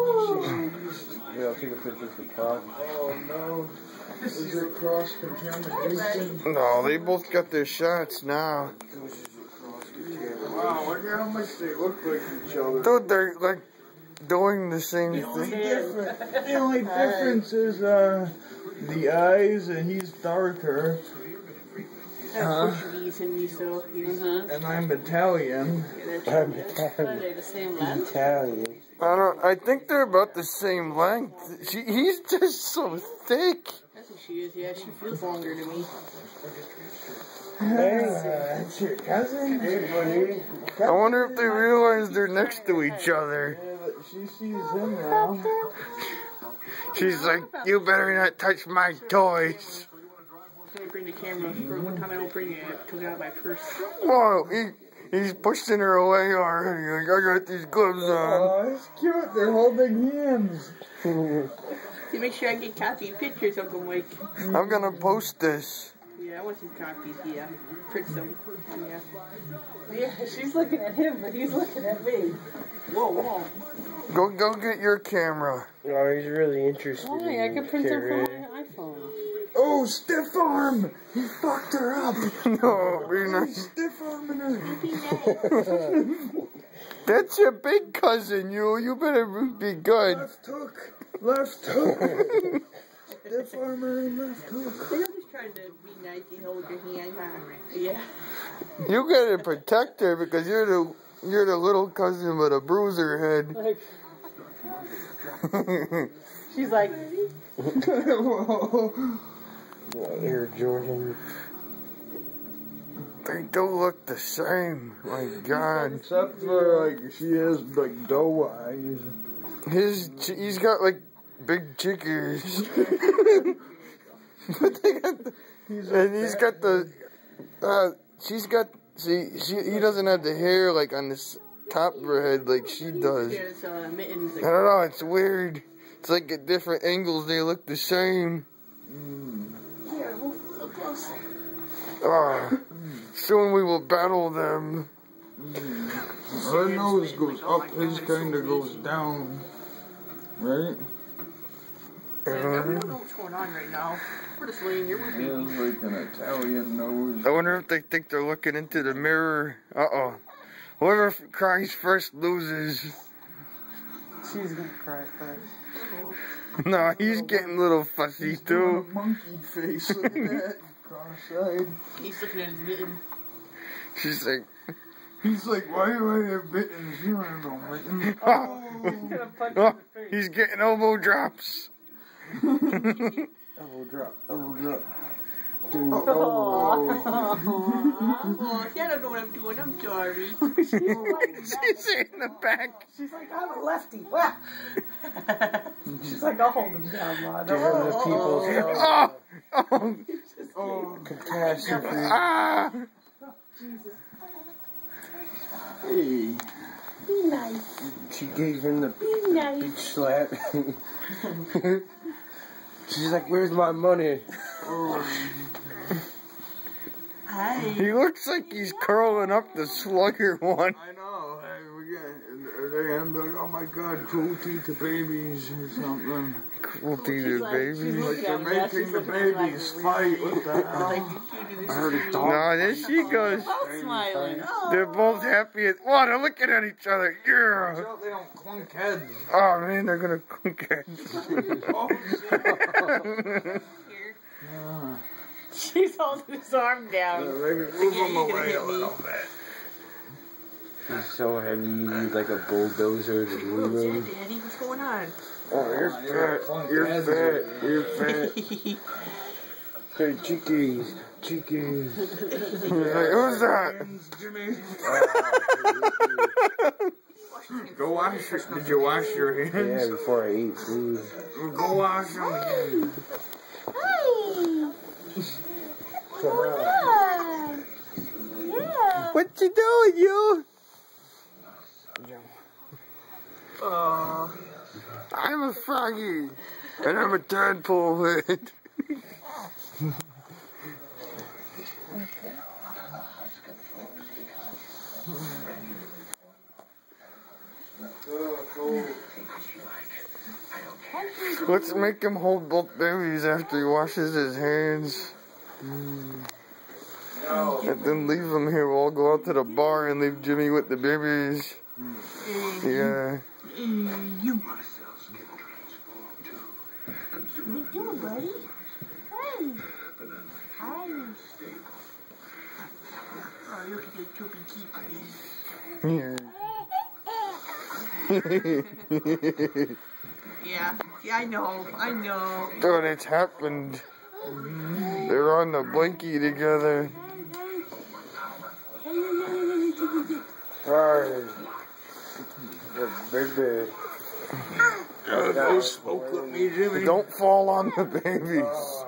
Yeah, I'll take a picture for Croc. Oh no. Is it cross-contamination? No, they both got their shots now. Wow, look at how much they look like each other. Dude, they're like doing the same thing. The only difference is the eyes, and he's darker. Portuguese in me, so And I'm Italian. Are they the same length? Italian. I think they're about the same length. He's just so thick. I think she is, yeah. She feels longer to me. Hey, that's your cousin? Hey, buddy. I wonder if they realize they're next to each other. Yeah, but she sees him now. She's like, you better not touch my toys. I bring the camera. For one time I don't bring it, I took it out of my purse. Whoa, he's pushing her away already. Like, I got these gloves on. Oh, it's cute. They're holding hands. To make sure I get copied pictures of them, like. I'm gonna post this. Yeah, I want some copies, yeah. Print some. Yeah. Yeah, she's looking at him, but he's looking at me. Whoa, whoa. Go get your camera. Oh, he's really interested. Why? I can print them from my iPhone. Oh, stiff arm! He fucked her up. No, be nice. Stiff arming her. That's your big cousin, you. You better be good. Left hook. Left hook. Stiff armor and left hook. I'm just trying to be nice and hold your hand. Yeah. You gotta protect her because you're the little cousin with a bruiser head. Like, she's like, Air Jordan. They do look the same. My God. Except for, like, she has, like, doe eyes. He's got, like, big chickers. But they got he's got the, she's got, he doesn't have the hair, like, on this top of her head like she does. Mittens. I don't know, it's weird. It's like at different angles they look the same. Here, move a little closer. Soon we will battle them. Her nose goes up, his kind of goes down. Right? We don't know what's going on right now. We're just laying here. We're He babies. has like an Italian nose. I wonder if they think they're looking into the mirror. Uh-oh. Whoever cries first loses. she's gonna cry first. No, he's getting a little fussy He's doing a too. monkey face. Look at that. Cross-eyed. He's looking at his mitten. She's like, He's like, why do I have mittens? You don't have no mittens. He's gonna punch oh, in the face. he's getting elbow drops. Elbow drop. Elbow drop. Dude, Aw. Oh, see, I don't know what I'm doing. I'm sorry. She's in the back. She's like, I'm a lefty. Wah. She's like, I'll hold him down, Mom. damn the people's Oh, catastrophe. ah. Hey. Be nice. She gave him the Be nice. big slap. She's like, where's my money? Hi. He looks like he's curling up the slugger one. I know. They're gonna be like, oh my god, cruelty to babies or something. Cruelty She's to like- babies. she's Like looking they're at me, yeah, making she's the looking at me like babies a fight. What the Like, hell? you do this I heard a to dog. No, there she goes. both smiling. Oh. They're both happy. What? They're looking at each other. Yeah. So they don't clunk heads. Oh man, they're gonna cook it. Oh, Here. She's holding his arm down. maybe move Yeah, them you're gonna away hit a me. little bit. He's so heavy, you need like a bulldozer to move What's him. that, Daddy? What's going on? Oh, you're fat. You're fat. You're fat. Hey, chickies. Chickies. Like, who's that? Jimmy. Go wash your. Did you wash your Yeah, hands? before I eat food. Go wash them again. Come on. What you doing, you? I'm a froggy, and I'm a tadpole head. Oh, cool. Let's make him hold both babies after he washes his hands. No. And then leave him here. We'll all go out to the bar and leave Jimmy with the babies. Yeah. You. What you doing, buddy? Hey. Hi. Oh, look at your chubby kitties. Yeah. Yeah, I know. Dude, it's happened. They're on the blankie together. Alright. Baby. Don't fall on the babies.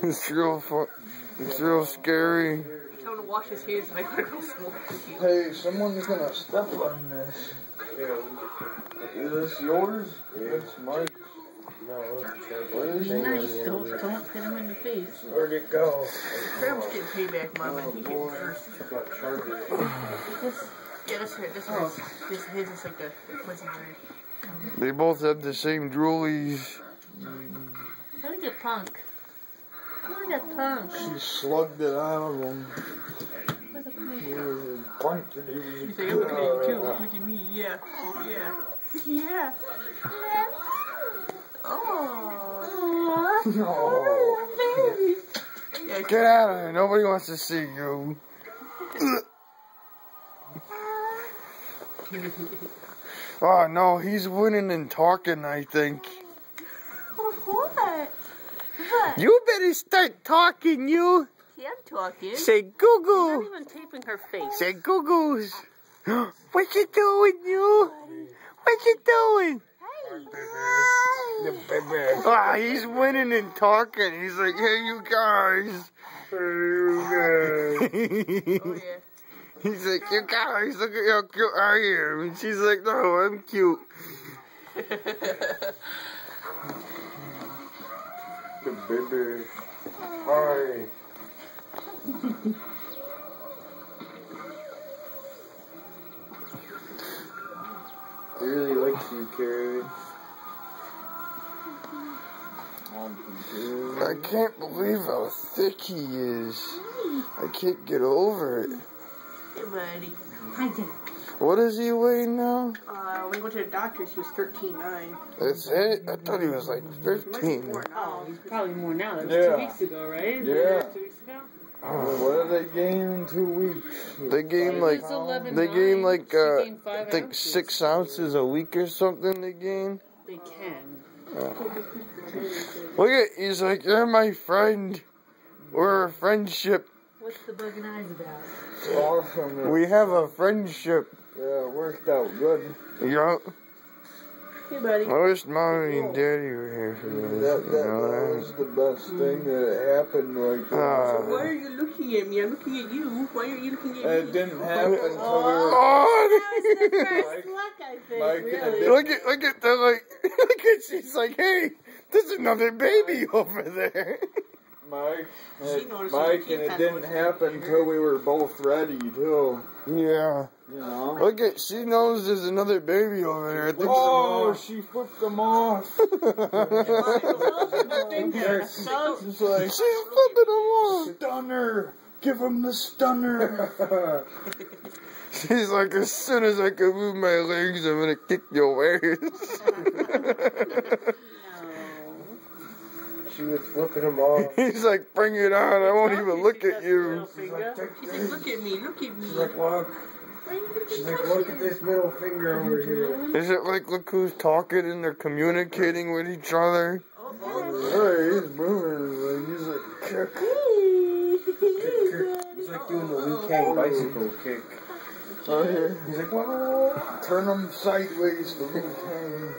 It's real fun. It's real scary. Tell him to wash his hands and I gotta go smoke with you. Hey, someone's gonna step on this. Is this yours? It's mine. What is it? Nice, don't hit him in the face. Where'd it go? Grandma's getting payback, Mom. I think it's first. Yeah, this hurts. His is like the pussy red. They both have the same droolies. Look at Punk. Look at Punk. She slugged it out of him. Where's the Punk? He was bunted. He was He's like, I'm looking at you too. Look at me. Yeah. Yeah. Oh. No. Baby. Yeah. Get out of here. Nobody wants to see you. Oh no, he's winning and talking, I think. What? What? You better start talking, you. Yeah, I'm talking. Say Not goo-goo. even taping her face. Say goo-goos. What you doing, you? What you doing? The baby. Ah, he's winning and talking. He's like, hey, you guys. Oh, yeah. He's like, you guys, look at how cute I am. And she's like, no, I'm cute. The baby. Hi. He really likes you, Carrie. I can't believe how thick he is. I can't get over it. Hey, buddy. Hi, Jim. What is he weighing now? When we went to the doctor, she was 13.9. That's it? I thought he was like Might be 15. more now. Oh, he's probably more now. That was Yeah. 2 weeks ago, right? Yeah. 2 weeks ago? What did they gain in 2 weeks? They gain like, He's 11, they gain 9. like, She gained I 5 think ounces. 6 ounces a week or something they gain. They can. Look at, he's like, you're my friend. We're a friendship. What's the bug and eyes about? It's awesome. We have a friendship. Yeah, it worked out good. Yeah. Hey, buddy. I wish mommy and daddy were here for this. That You know that? was the best thing that happened. Like, Why are you looking at me? I'm looking at you. Why are you looking at me? it didn't happen until we were. Oh, That was the first look, I think, Mike, really. look at the like, look at, she's like, hey, there's another baby over there. Mike, She noticed Mike, you and it can't didn't notice happen until we were both ready, too. Yeah. You know? Look at, she knows there's another baby over there. I think Oh, she flipped them off. She's like, she's flipping them off. stunner. Give him the stunner. She's like, as soon as I can move my legs, I'm gonna kick your ass. She was flipping him off. He's like, bring it on. I won't even look at you. She's like, look at me, look at me. She's like, look. She's like, look at this middle finger over here. Is it like, look who's talking and they're communicating with each other? Hey, he's moving. He's like, kick. It's like doing the Liu Kang bicycle kick. Oh, yeah. He's like, whoa. Turn them sideways for Liu Kang.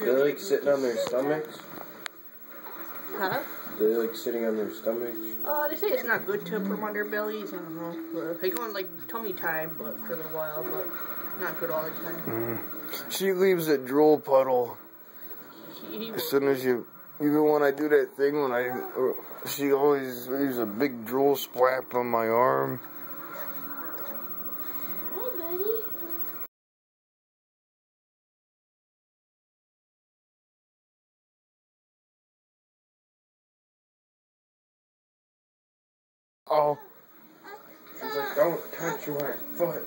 They're like sitting on their stomachs. Huh? They're like sitting on their stomachs. They say it's not good to put them on their bellies. I don't know. They go on like tummy time, but for a little while, but not good all the time. She leaves a drool puddle as soon as you, even when I do that thing she always leaves a big drool splap on my arm. Uh-oh. She's like, don't touch my foot.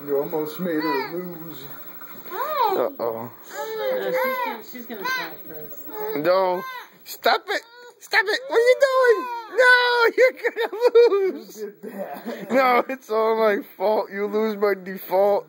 You almost made her lose. Uh-oh. No, she's gonna try first. No. Stop it. Stop it. What are you doing? No, you're gonna lose. Did that. No, it's all my fault. You lose by default.